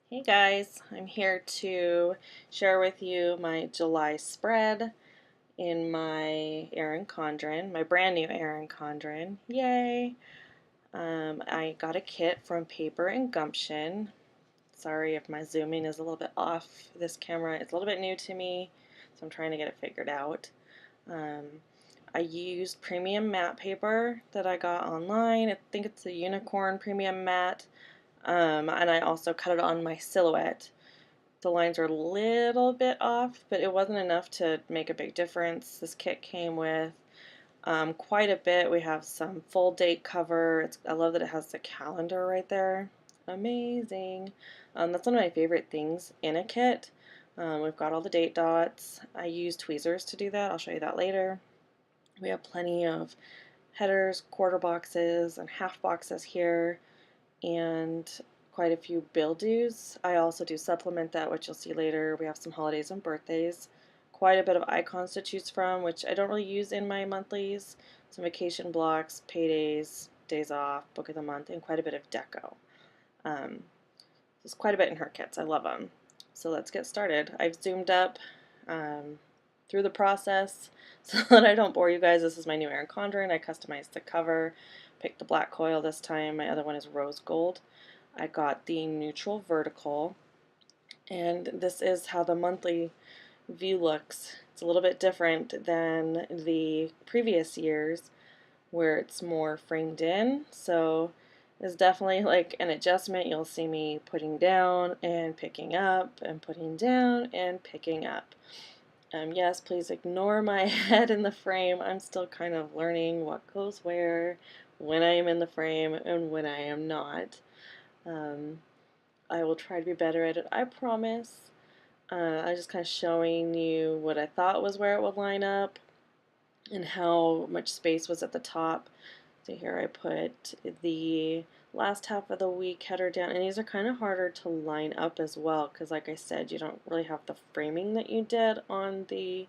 Hey guys, I'm here to share with you my July spread in my Erin Condren, my brand new Erin Condren. Yay! I got a kit from Paper and Gumption. Sorry if my zooming is a little bit off. This camera is a little bit new to me, so I'm trying to get it figured out. Um, I used premium matte paper that I got online. I think it's a unicorn premium matte. And I also cut it on my silhouette. The lines are a little bit off, but it wasn't enough to make a big difference. This kit came with quite a bit. We have some full date cover. I love that it has the calendar right there. Amazing. That's one of my favorite things in a kit. We've got all the date dots. I use tweezers to do that. I'll show you that later. We have plenty of headers, quarter boxes, and half boxes here, and quite a few bill dues. I also do supplement that, which you'll see later. We have some holidays and birthdays. Quite a bit of icons to choose from, which I don't really use in my monthlies. Some vacation blocks, paydays, days off, book of the month, and quite a bit of deco. There's quite a bit in her kits. I love them. So let's get started. I've zoomed up through the process so that I don't bore you guys. This is my new Erin Condren. I customized the cover. Picked the black coil this time. My other one is rose gold. I got the neutral vertical, and this is how the monthly view looks. It's a little bit different than the previous years where it's more framed in, so it's definitely like an adjustment. You'll see me putting down and picking up and putting down and picking up. Yes, please ignore my head in the frame. I'm still kind of learning what goes where, when I am in the frame, and when I am not. I will try to be better at it, I promise. I was just kind of showing you what I thought was where it would line up and how much space was at the top. So here I put the last half of the week header down, and these are kind of harder to line up as well because, like I said, you don't really have the framing that you did on the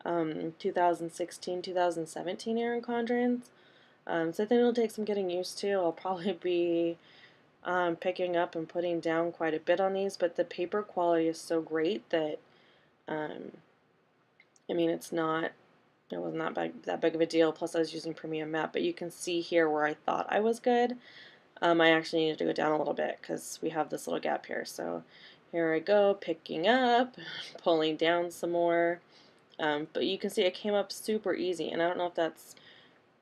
2016-2017 Erin Condrens. So I think it'll take some getting used to. I'll probably be picking up and putting down quite a bit on these, but the paper quality is so great that I mean, it wasn't that big of a deal. Plus I was using premium matte, but you can see here where I thought I was good. I actually needed to go down a little bit because we have this little gap here. So here I go, picking up, pulling down some more. But you can see it came up super easy, and I don't know if that's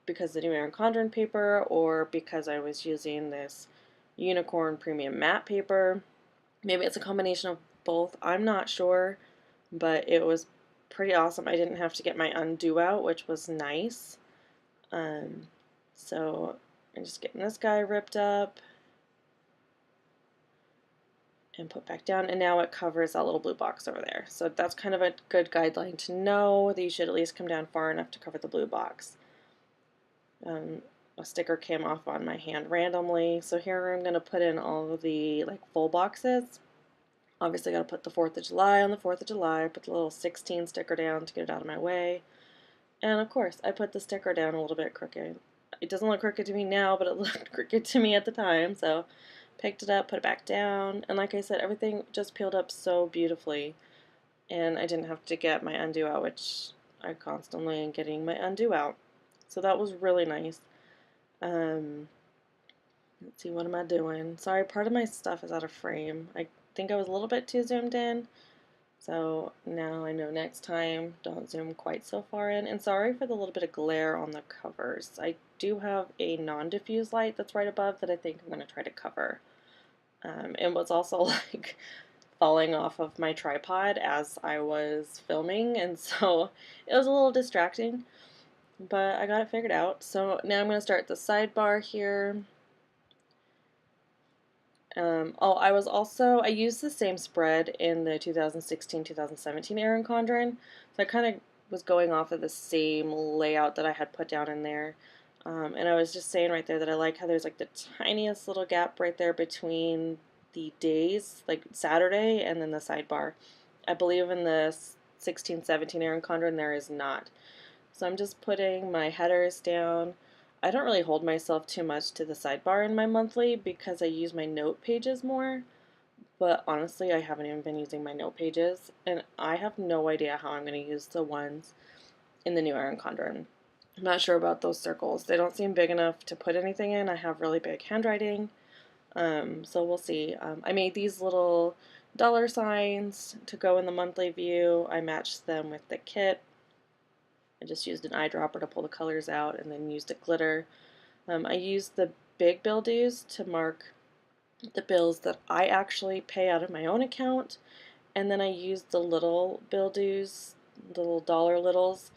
because the new Erin Condren paper or because I was using this unicorn premium matte paper. Maybe it's a combination of both. I'm not sure, but it was pretty awesome. I didn't have to get my undo out, which was nice. So I'm just getting this guy ripped up and put back down, and now it covers that little blue box over there. So that's kind of a good guideline to know that you should at least come down far enough to cover the blue box. A sticker came off on my hand randomly, so here I'm going to put in all of the full boxes. Obviously got to put the 4th of July on the 4th of July, put the little 16 sticker down to get it out of my way, and of course I put the sticker down a little bit crooked. It doesn't look crooked to me now, but it looked crooked to me at the time, so picked it up, put it back down, and like I said, everything just peeled up so beautifully, and I didn't have to get my undo out, which I constantly am getting my undo out. So that was really nice. Let's see, what am I doing? Sorry, part of my stuff is out of frame. I think I was a little bit too zoomed in, so now I know next time don't zoom quite so far in. And sorry for the little bit of glare on the covers. I do have a non-diffuse light that's right above that I think I'm going to try to cover. It was also falling off of my tripod as I was filming, and so it was a little distracting. But I got it figured out. So now I'm going to start the sidebar here. I used the same spread in the 2016-2017 Erin Condren. So I kind of was going off of the same layout that I had put down in there. And I was just saying right there that I like how there's the tiniest little gap right there between the days, like Saturday and then the sidebar. I believe in the 16-17 Erin Condren there is not. So I'm just putting my headers down. I don't really hold myself too much to the sidebar in my monthly because I use my note pages more, but honestly I haven't even been using my note pages, and I have no idea how I'm going to use the ones in the new Erin Condren. I'm not sure about those circles. They don't seem big enough to put anything in. I have really big handwriting, so we'll see. I made these little dollar signs to go in the monthly view. I matched them with the kit. I just used an eyedropper to pull the colors out and then used a glitter. I used the big bill dues to mark the bills that I actually pay out of my own account, and then I used the little bill dues, the little dollar littles,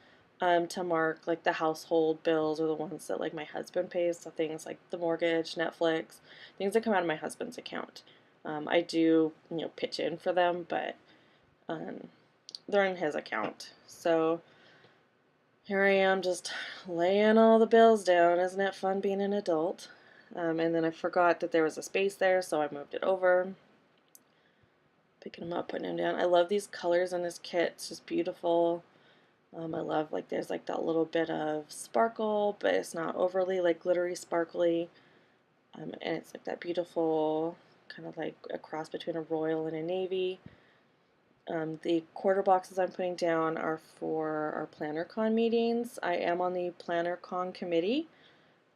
to mark like the household bills or the ones that like my husband pays, so things like the mortgage, Netflix, things that come out of my husband's account. I do, pitch in for them, but um, they're in his account. So here I am just laying all the bills down. Isn't it fun being an adult? And then I forgot that there was a space there, so I moved it over. Picking them up, putting them down. I love these colors in this kit. It's just beautiful. I love like there's like that little bit of sparkle, but it's not overly like glittery sparkly. And it's like that beautiful kind of like a cross between a royal and a navy. The quarter boxes I'm putting down are for our PlannerCon meetings. I am on the PlannerCon committee,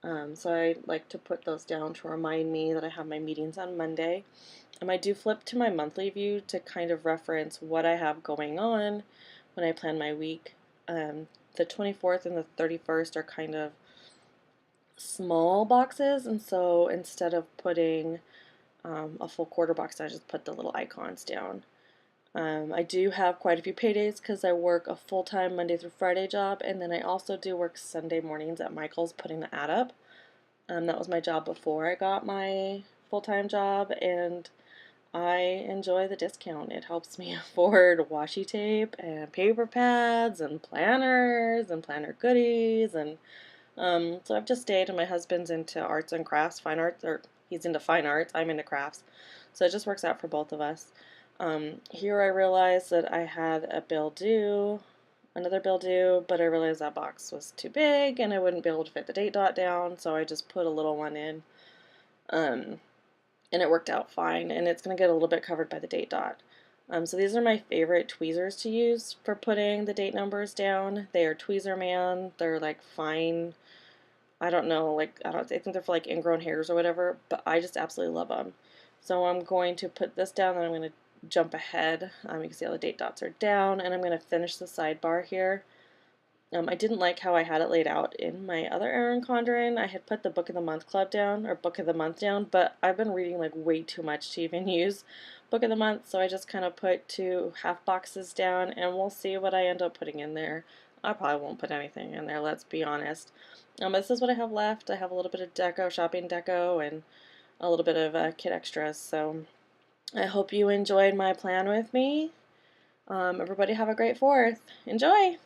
so I like to put those down to remind me that I have my meetings on Monday. I do flip to my monthly view to kind of reference what I have going on when I plan my week. The 24th and the 31st are kind of small boxes, and so instead of putting a full quarter box, I just put the little icons down. I do have quite a few paydays because I work a full-time Monday through Friday job, and then I also do work Sunday mornings at Michael's putting the ad up. That was my job before I got my full-time job, and I enjoy the discount. It helps me afford washi tape and paper pads and planners and planner goodies, and so I've just stayed, and my husband's into arts and crafts, fine arts, or he's into fine arts, I'm into crafts, so it just works out for both of us. Here I realized that I had a bill due, another bill due, but I realized that box was too big and I wouldn't be able to fit the date dot down, so I just put a little one in, and it worked out fine, and it's going to get a little bit covered by the date dot. So these are my favorite tweezers to use for putting the date numbers down. They are Tweezerman. They're like fine, I don't know, like, I think they're for like ingrown hairs or whatever, but I just absolutely love them. So I'm going to put this down, and I'm going to jump ahead. You can see all the date dots are down, and I'm going to finish the sidebar here. I didn't like how I had it laid out in my other Erin Condren. I had put the Book of the Month Club down, or Book of the Month down, but I've been reading like way too much to even use Book of the Month, so I just kind of put 2 half boxes down, and we'll see what I end up putting in there. I probably won't put anything in there, let's be honest. This is what I have left. I have a little bit of deco, shopping deco, and a little bit of kit extras, so I hope you enjoyed my plan with me. Everybody have a great 4th. Enjoy!